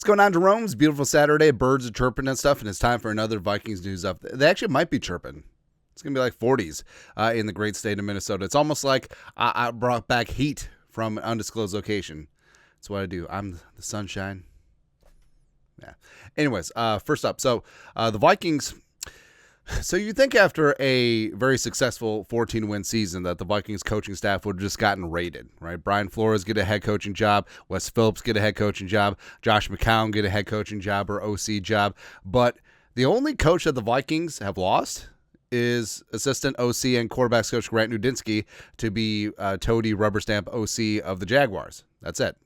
going on, Jerome? It's a beautiful Saturday. Birds are chirping and stuff, and it's time for another Vikings news up. They actually might be chirping. It's going to be like 40s in the great state of Minnesota. It's almost like I brought back heat from an undisclosed location. That's what I do. I'm the sunshine. Yeah. Anyways, first up, so the Vikings. So you think after a very successful 14-win season that the Vikings coaching staff would have just gotten raided, right? Brian Flores get a head coaching job. Wes Phillips get a head coaching job. Josh McCown get a head coaching job or OC job. But the only coach that the Vikings have lost is assistant OC and quarterbacks coach Grant Nudinsky to be toady rubber stamp OC of the Jaguars. That's it.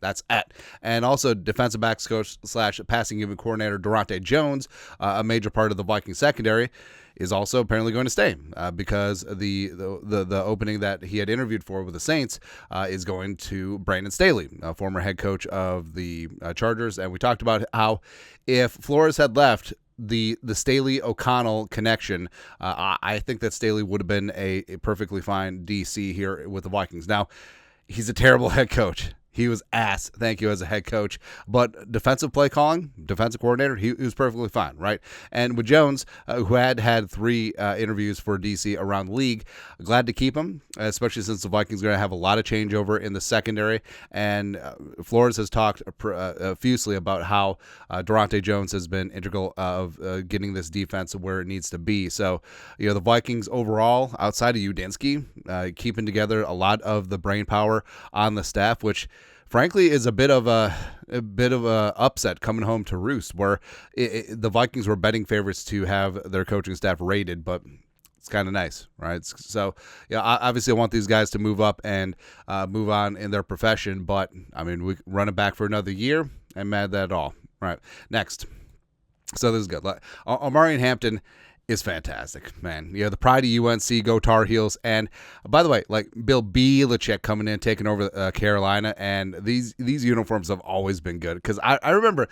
And also defensive backs coach / passing game coordinator Daronte Jones, a major part of the Vikings secondary, is also apparently going to stay because the opening that he had interviewed for with the Saints is going to Brandon Staley, a former head coach of the Chargers. And we talked about how if Flores had left, the Staley-O'Connell connection, I think that Staley would have been a perfectly fine DC here with the Vikings. Now, he's a terrible head coach. He was ass, thank you, as a head coach. But defensive play calling, defensive coordinator, he was perfectly fine, right? And with Jones, who had 3 interviews for DC around the league, glad to keep him, especially since the Vikings are going to have a lot of changeover in the secondary. And Flores has talked profusely about how Daronte Jones has been integral of getting this defense where it needs to be. So, the Vikings overall, outside of Udinsky, keeping together a lot of the brain power on the staff, which frankly is a bit of a upset coming home to roost, where the Vikings were betting favorites to have their coaching staff raided, but it's kind of nice, right? So, obviously I want these guys to move up and move on in their profession, but, I mean, we run it back for another year. I'm mad at that at all. Right, next. So this is good. Omari Hampton is fantastic, man. The pride of UNC, go Tar Heels. And by the way, Bill Belichick coming in, taking over Carolina, and these uniforms have always been good. Because I remember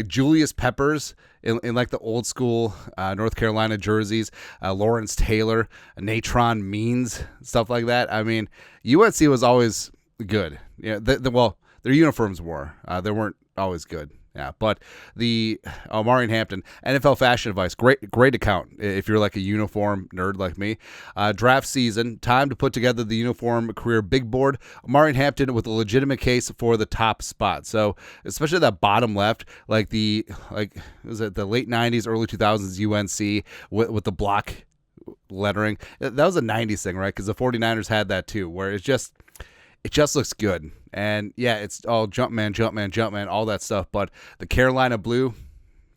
Julius Peppers in the old school North Carolina jerseys, Lawrence Taylor, Natron Means, stuff like that. I mean, UNC was always good. Their uniforms were. They weren't always good. Yeah, but the Omari Hampton, NFL fashion advice, great account if you're a uniform nerd like me. Draft season, time to put together the uniform career big board. Omari Hampton with a legitimate case for the top spot. So especially that bottom left, was it the late 90s, early 2000s UNC with the block lettering. That was a 90s thing, right? Because the 49ers had that too, where it just looks good. And, yeah, it's all jump man, all that stuff. But the Carolina blue,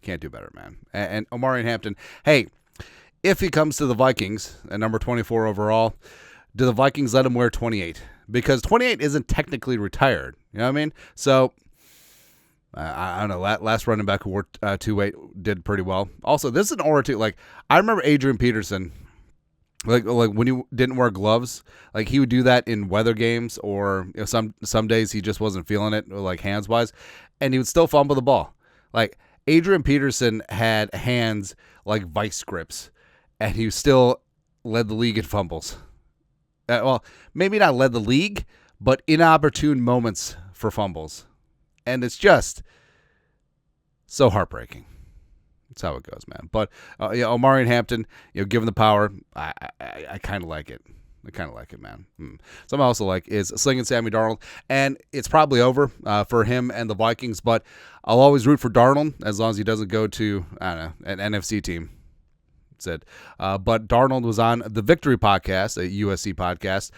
can't do better, man. And Omari Hampton, hey, if he comes to the Vikings at number 24 overall, do the Vikings let him wear 28? Because 28 isn't technically retired. You know what I mean? So, I don't know. Last running back who wore 28 did pretty well. Also, this is an aura too. I remember Adrian Peterson. When he didn't wear gloves, he would do that in weather games, or some days he just wasn't feeling it, hands wise, and he would still fumble the ball. Adrian Peterson had hands like vice grips, and he still led the league in fumbles. Well, maybe not led the league, but inopportune moments for fumbles, and it's just so heartbreaking. That's how it goes, man. But Omari Hampton, given the power, I kind of like it. I kind of like it, man. Something I also like is slinging Sammy Darnold, and it's probably over for him and the Vikings. But I'll always root for Darnold as long as he doesn't go to an NFC team. That's it. But Darnold was on the Victory podcast, a USC podcast,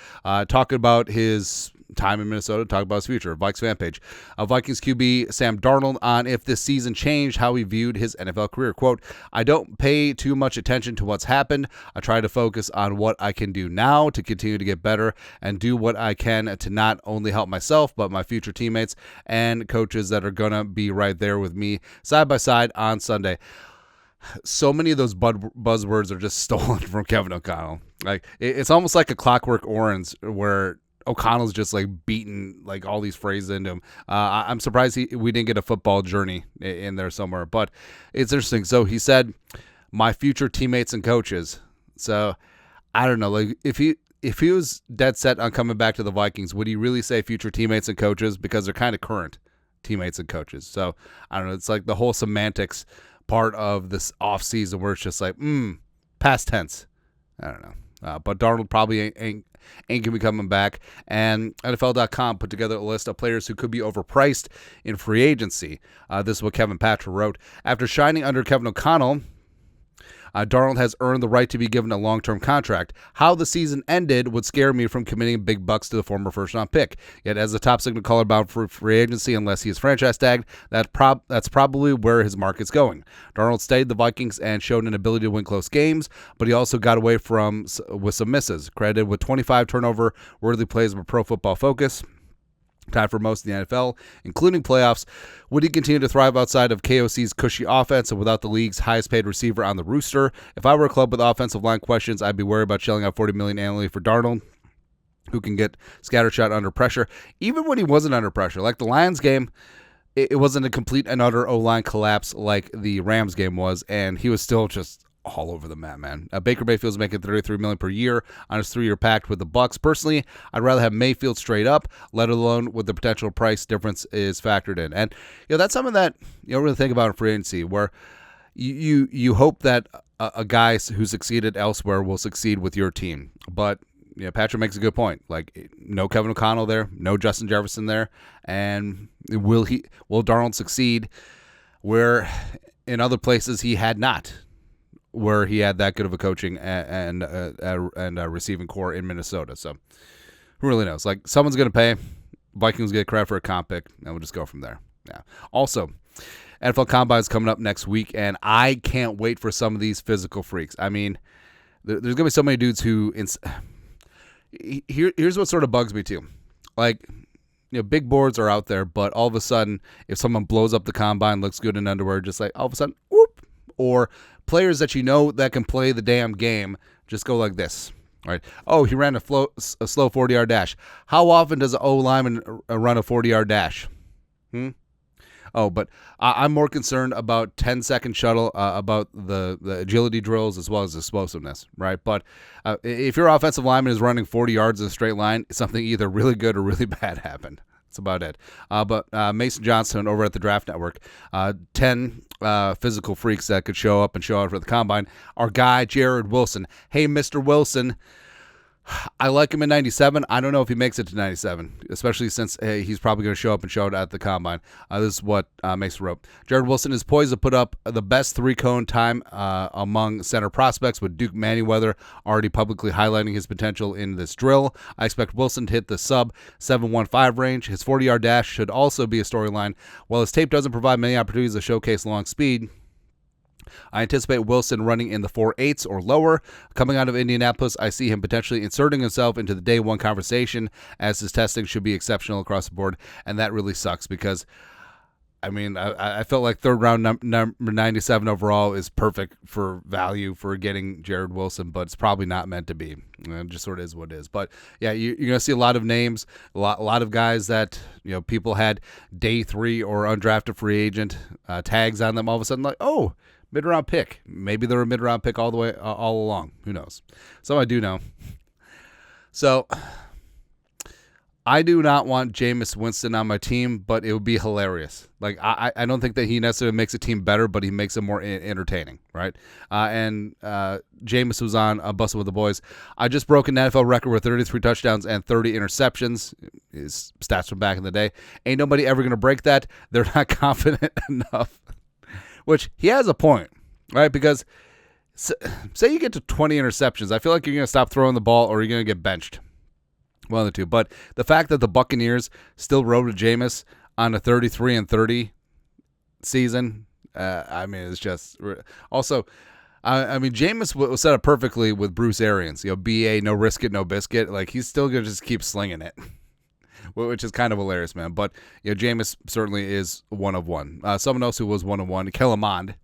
talking about his time in Minnesota, talk about his future. Vikes fan page. Vikings QB Sam Darnold on if this season changed how he viewed his NFL career. Quote, I don't pay too much attention to what's happened. I try to focus on what I can do now to continue to get better and do what I can to not only help myself, but my future teammates and coaches that are going to be right there with me side by side on Sunday. So many of those buzzwords are just stolen from Kevin O'Connell. It's almost like a Clockwork Orange where O'Connell's just beating all these phrases into him. I'm surprised we didn't get a football journey in there somewhere, but it's interesting. So he said, my future teammates and coaches. So I don't know, if he was dead set on coming back to the Vikings, would he really say future teammates and coaches? Because they're kind of current. teammates and coaches. So I don't know. It's like the whole semantics part of this offseason where it's just like, past tense. I don't know. But Darnold probably ain't going to be coming back. And NFL.com put together a list of players who could be overpriced in free agency. This is what Kevin Patra wrote. After shining under Kevin O'Connell, Darnold has earned the right to be given a long-term contract. How the season ended would scare me from committing big bucks to the former first-round pick. Yet, as the top signal caller bound for free agency, unless he is franchise tagged, that's probably where his market's going. Darnold stayed the Vikings and showed an ability to win close games, but he also got away with some misses. Credited with 25 turnover-worthy plays of a Pro Football Focus, tied for most in the NFL, including playoffs. Would he continue to thrive outside of KOC's cushy offense and without the league's highest-paid receiver on the rooster? If I were a club with offensive line questions, I'd be worried about shelling out $40 million annually for Darnold, who can get scattershot under pressure. Even when he wasn't under pressure, like the Lions game, it wasn't a complete and utter O-line collapse like the Rams game was, and he was still just all over the map, man. Baker Mayfield's making $33 million per year on his 3-year pact with the Bucs. Personally, I'd rather have Mayfield straight up, let alone with the potential price difference is factored in. And that's something that you don't really think about in free agency, where you hope that a guy who succeeded elsewhere will succeed with your team. But Patrick makes a good point. Like, no Kevin O'Connell there, no Justin Jefferson there, and will Darnold succeed where in other places he had not? Where he had that good of a coaching and a receiving core in Minnesota. So who really knows? Like, someone's going to pay. Vikings get credit for a comp pick, and we'll just go from there. Yeah. Also, NFL Combine is coming up next week, and I can't wait for some of these physical freaks. I mean, there's going to be so many dudes who here's what sort of bugs me too. Like, big boards are out there, but all of a sudden, if someone blows up the Combine, looks good in underwear, just like all of a sudden, whoop, or players that that can play the damn game just go like this, right? Oh, he ran a slow 40-yard dash. How often does an O-lineman run a 40-yard dash? Oh, but I'm more concerned about 10-second shuttle, about the agility drills as well as explosiveness, right? But if your offensive lineman is running 40 yards in a straight line, something either really good or really bad happened. That's about it. But Mason Johnson over at the Draft Network, 10 physical freaks that could show up and show out for the Combine. Our guy, Jared Wilson. Hey, Mr. Wilson, I like him in 97. I don't know if he makes it to 97, especially since he's probably going to show up and show it at the Combine. This is what Mason wrote. Jared Wilson is poised to put up the best three-cone time among center prospects, with Duke Manyweather already publicly highlighting his potential in this drill. I expect Wilson to hit the sub-715 range. His 40-yard dash should also be a storyline. While his tape doesn't provide many opportunities to showcase long speed, I anticipate Wilson running in the 4.8s or lower. Coming out of Indianapolis, I see him potentially inserting himself into the day one conversation, as his testing should be exceptional across the board, and that really sucks because, I mean, I felt like third round number 97 overall is perfect for value for getting Jared Wilson, but it's probably not meant to be. It just sort of is what it is. But yeah, you're going to see a lot of names, a lot of guys that people had day 3 or undrafted free agent tags on them. All of a sudden, like, oh, mid-round pick. Maybe they're a mid-round pick all the way, all along. Who knows? So I do know. So I do not want Jameis Winston on my team, but it would be hilarious. Like, I don't think that he necessarily makes a team better, but he makes it more entertaining, right? And Jameis was on Bustin' with the Boys. I just broke an NFL record with 33 touchdowns and 30 interceptions. His stats from back in the day. Ain't nobody ever going to break that. They're not confident enough. Which he has a point, right? Because say you get to 20 interceptions, I feel like you're going to stop throwing the ball or you're going to get benched. One of the two. But the fact that the Buccaneers still rode with Jameis on a 33-30 season, I mean, it's just also. I mean, Jameis was set up perfectly with Bruce Arians. BA, no risk it, no biscuit. Like, he's still going to just keep slinging it. Which is kind of hilarious, man. But Jameis certainly is one of one. Someone else who was one of one, Mond,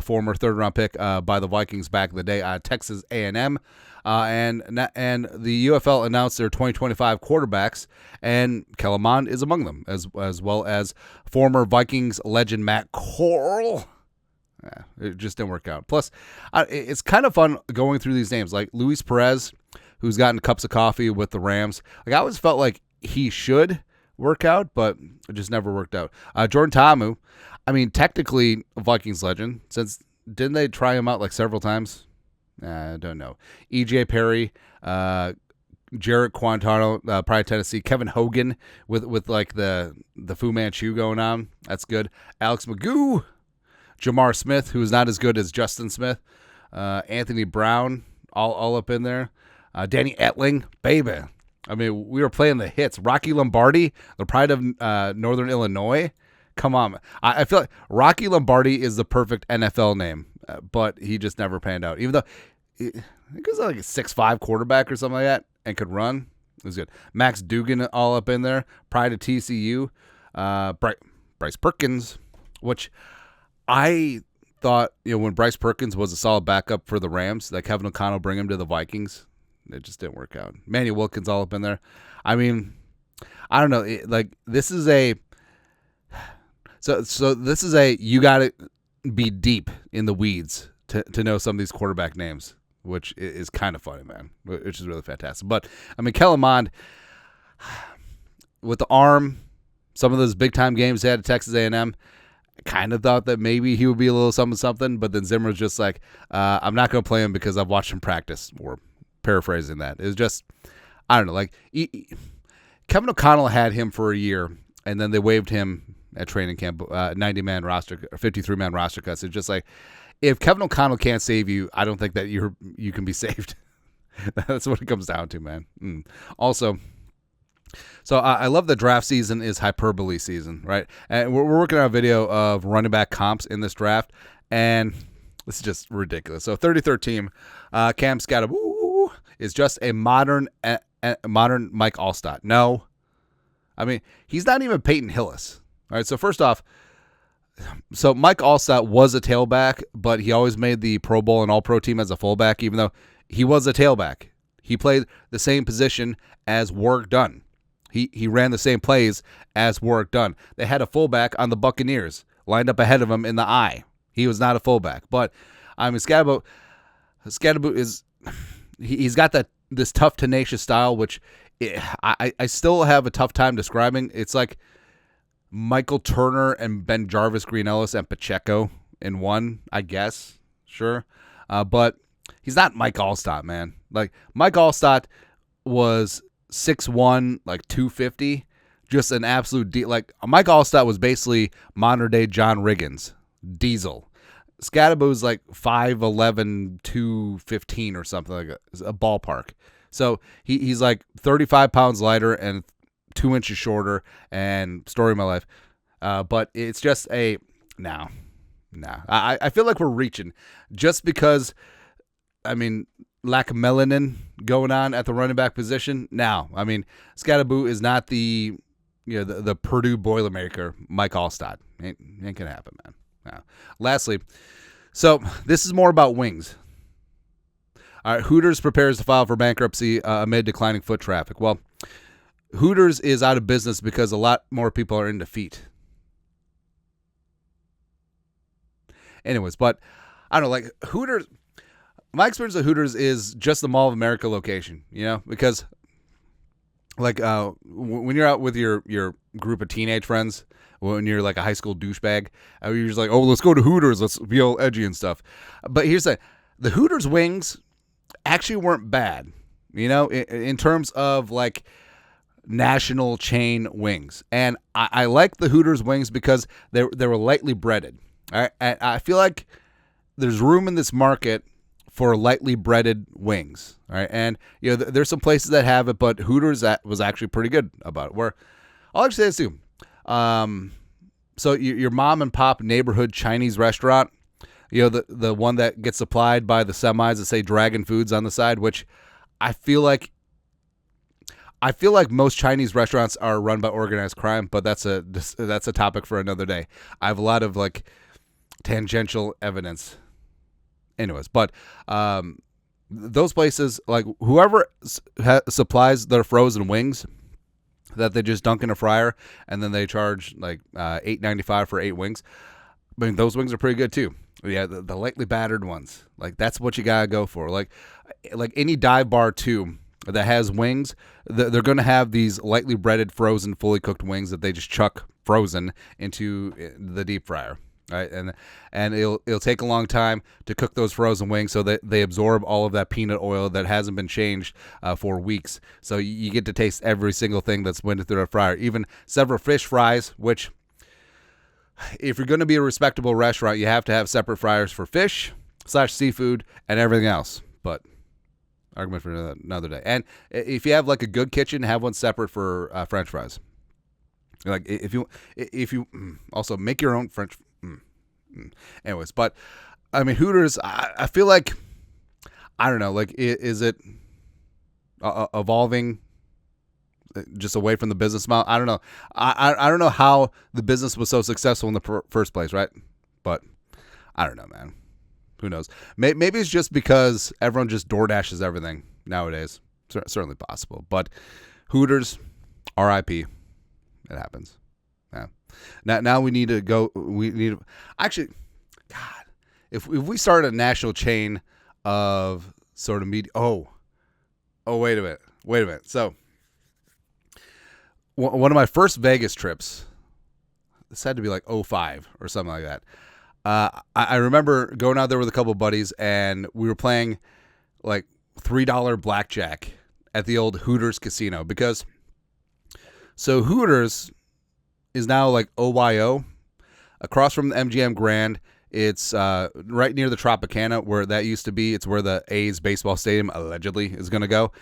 former third-round pick by the Vikings back in the day, Texas A&M, and the UFL announced their 2025 quarterbacks, and Mond is among them, as well as former Vikings legend Matt Corral. It just didn't work out. Plus, it's kind of fun going through these names, like Luis Perez, who's gotten cups of coffee with the Rams. Like, I always felt like he should, work out, but it just never worked out. Jordan Ta'amu, I mean, technically a Vikings legend, since didn't they try him out like several times? I don't know. E.J. Perry, Jarrett Quintano, probably Tennessee. Kevin Hogan with like the Fu Manchu going on. That's good. Alex Magoo, Jamar Smith, who is not as good as Justin Smith. Anthony Brown, all up in there. Danny Etling, baby. I mean, we were playing the hits. Rocky Lombardi, the pride of Northern Illinois. Come on. I feel like Rocky Lombardi is the perfect NFL name, but he just never panned out. Even though I think he was like a 6'5" quarterback or something like that and could run. It was good. Max Dugan all up in there. Pride of TCU. Bryce Perkins, which I thought, when Bryce Perkins was a solid backup for the Rams, that Kevin O'Connell bring him to the Vikings. It just didn't work out. Manny Wilkins all up in there. I mean, I don't know. This is a you got to be deep in the weeds to know some of these quarterback names, which is kind of funny, man. Which is really fantastic. But I mean, Kellen Mond with the arm, some of those big time games they had at Texas A&M. Kind of thought that maybe he would be a little something, but then Zimmer's just like, I'm not going to play him because I've watched him practice, or paraphrasing that. It's just, I don't know, like Kevin O'Connell had him for a year, and then they waived him at training camp, 90-man roster, 53-man roster cuts. It's just like, if Kevin O'Connell can't save you, I don't think that you can be saved. That's what it comes down to, man. Also, so I love the draft season is hyperbole season, right? And we're working on a video of running back comps in this draft, and this is just ridiculous. So 33rd team, Cam Scatterbo is just a modern Mike Allstott. No. I mean, he's not even Peyton Hillis. All right, so first off, so Mike Allstott was a tailback, but he always made the Pro Bowl and All-Pro team as a fullback, even though he was a tailback. He played the same position as Warrick Dunn. He ran the same plays as Warrick Dunn. They had a fullback on the Buccaneers lined up ahead of him in the eye. He was not a fullback. But, I mean, Scatterbo is he's got this tough, tenacious style, which I still have a tough time describing. It's like Michael Turner and Ben Jarvis, Green Ellis, and Pacheco in one, I guess. Sure. But he's not Mike Allstott, man. Like, Mike Allstott was 6'1", like 250, just an absolute like Mike Allstott was basically modern day John Riggins, Diesel. Scatterbo's like 5'11", 215 or something like a ballpark. So he's like 35 pounds lighter and 2 inches shorter, and story of my life. But it's just I feel like we're reaching just because, I mean, lack of melanin going on at the running back position. Now, I mean, Scatterbo is not the Purdue Boilermaker Mike Allstott. Ain't gonna happen, man. No. Lastly, so this is more about wings. All right, Hooters prepares to file for bankruptcy amid declining foot traffic. Well, Hooters is out of business because a lot more people are into feet. Anyways, but I don't know, like Hooters. My experience at Hooters is just the Mall of America location, because like when you're out with your group of teenage friends, when you're like a high school douchebag, you're just like, oh, let's go to Hooters, let's be all edgy and stuff. But here's the Hooters wings actually weren't bad, in terms of like national chain wings. And I like the Hooters wings because they were lightly breaded. All right? And I feel like there's room in this market for lightly breaded wings, all right? And, there's some places that have it, but Hooters was actually pretty good about it. Where I'll actually say this too. So your mom and pop neighborhood Chinese restaurant, the one that gets supplied by the semis that say Dragon Foods on the side, which I feel like most Chinese restaurants are run by organized crime, but that's a topic for another day. I have a lot of like tangential evidence. Anyways, but those places, like whoever supplies their frozen wings that they just dunk in a fryer and then they charge like $8.95 for 8 wings. I mean, those wings are pretty good too. Yeah, the lightly battered ones, like that's what you gotta go for. Like any dive bar too. that has wings, they're going to have these lightly breaded, frozen, fully cooked wings that they just chuck frozen into the deep fryer. Right, and it'll take a long time to cook those frozen wings, so that they absorb all of that peanut oil that hasn't been changed for weeks. So you get to taste every single thing that's went through the fryer, even several fish fries. Which, if you're going to be a respectable restaurant, you have to have separate fryers for fish / seafood and everything else. But argument for another day. And if you have like a good kitchen, have one separate for French fries. Like if you also make your own French. Anyways, but I mean, Hooters, I feel like, I don't know, like, is it evolving just away from the business model? I don't know. I don't know how the business was so successful in the first place, right? But I don't know, man. Who knows? Maybe it's just because everyone just DoorDashes everything nowadays. Certainly possible. But Hooters, R.I.P. It happens. Yeah. Now we need to go. Actually, God, if we started a national chain of sort of media. Oh, wait a minute. So one of my first Vegas trips, this had to be like 2005 or something like that. I remember going out there with a couple of buddies, and we were playing like $3 blackjack at the old Hooters casino, because so Hooters is now like OYO, across from the MGM Grand. It's right near the Tropicana where that used to be. It's where the A's baseball stadium allegedly is going to go.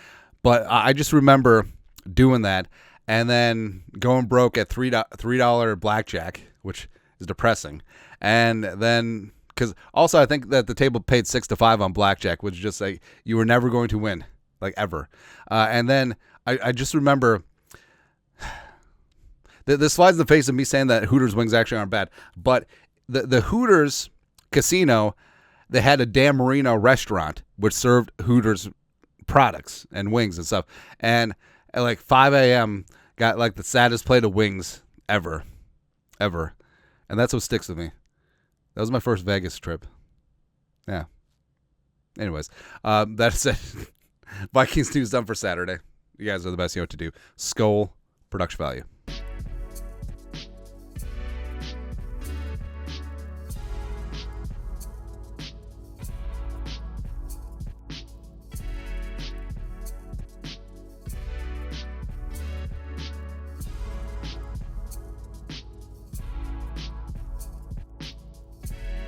But I just remember doing that and then going broke at $3 blackjack, which is depressing. And then, because also I think that the table paid 6 to 5 on blackjack, which is just like you were never going to win, like ever. And then I just remember. This flies in the face of me saying that Hooters wings actually aren't bad. But the Hooters casino, they had a Dan Marino restaurant which served Hooters products and wings and stuff. And at like 5 a.m., got like the saddest plate of wings ever. And that's what sticks with me. That was my first Vegas trip. Yeah. Anyways, that's it. Vikings news done for Saturday. You guys are the best. You know what to do. Skol, production value.